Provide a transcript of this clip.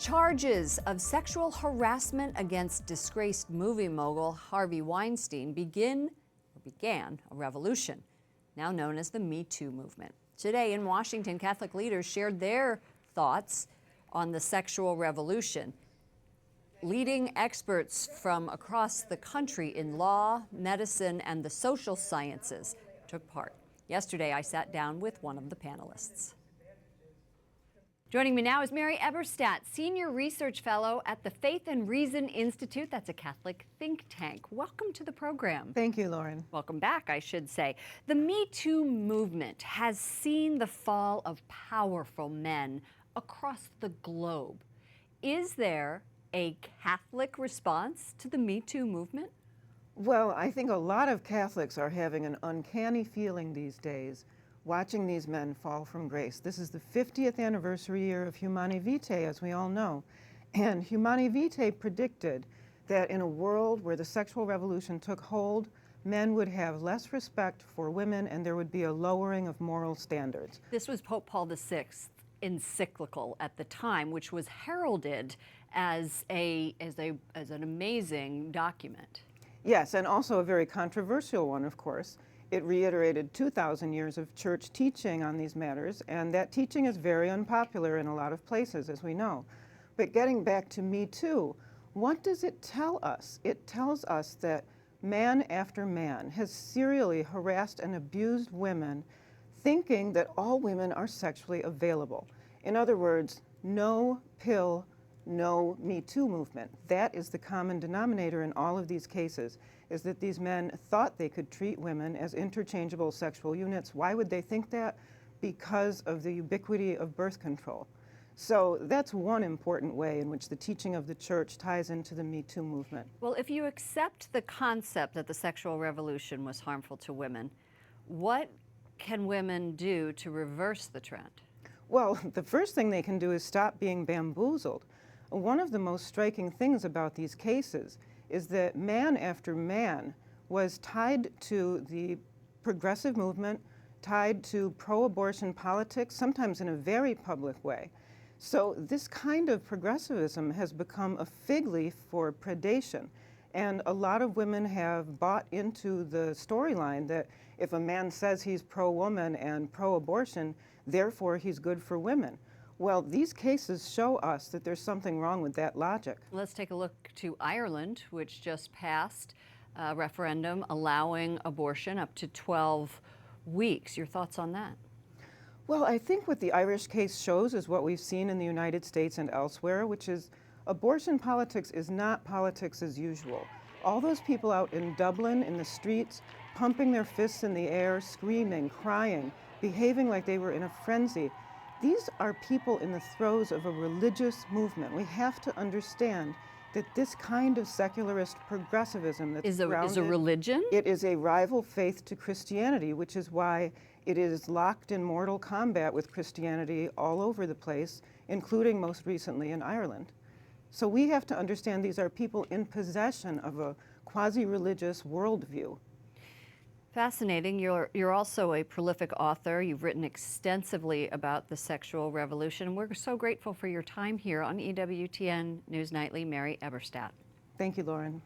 Charges of sexual harassment against disgraced movie mogul Harvey Weinstein began a revolution, now known as the Me Too movement. Today in Washington, Catholic leaders shared their thoughts on the sexual revolution. Leading experts from across the country in law, medicine, and the social sciences took part. Yesterday, I sat down with one of the panelists. Joining me now is Mary Eberstadt, Senior Research Fellow at the Faith and Reason Institute. That's a Catholic think tank. Welcome to the program. Thank you, Lauren. Welcome back, I should say. The Me Too movement has seen the fall of powerful men across the globe. Is there a Catholic response to the Me Too movement? Well, I think a lot of Catholics are having an uncanny feeling these days watching these men fall from grace. This is the 50th anniversary year of Humanae Vitae, as we all know. And Humanae Vitae predicted that in a world where the sexual revolution took hold, men would have less respect for women and there would be a lowering of moral standards. This was Pope Paul VI encyclical at the time, which was heralded as an amazing document. Yes, and also a very controversial one, of course. It reiterated 2,000 years of church teaching on these matters, and that teaching is very unpopular in a lot of places, as we know. But getting back to Me Too, what does it tell us? It tells us that man after man has serially harassed and abused women, thinking that all women are sexually available. In other words, no pill, no Me Too movement. That is the common denominator in all of these cases, is that these men thought they could treat women as interchangeable sexual units. Why would they think that? Because of the ubiquity of birth control. So that's one important way in which the teaching of the church ties into the Me Too movement. Well, if you accept the concept that the sexual revolution was harmful to women, what can women do to reverse the trend? Well, the first thing they can do is stop being bamboozled. One of the most striking things about these cases is that man after man was tied to the progressive movement, tied to pro-abortion politics, sometimes in a very public way. So this kind of progressivism has become a fig leaf for predation. And a lot of women have bought into the storyline that if a man says he's pro-woman and pro-abortion, therefore he's good for women. Well, these cases show us that there's something wrong with that logic. Let's take a look to Ireland, which just passed a referendum allowing abortion up to 12 weeks. Your thoughts on that? Well, I think what the Irish case shows is what we've seen in the United States and elsewhere, which is abortion politics is not politics as usual. All those people out in Dublin in the streets, pumping their fists in the air, screaming, crying, behaving like they were in a frenzy, these are people in the throes of a religious movement. We have to understand that this kind of secularist progressivism that's is a religion? It is a rival faith to Christianity, which is why it is locked in mortal combat with Christianity all over the place, including most recently in Ireland. So we have to understand these are people in possession of a quasi-religious worldview. Fascinating. You're also a prolific author. You've written extensively about the sexual revolution. We're so grateful for your time here on EWTN News Nightly. Mary Eberstadt. Thank you, Lauren.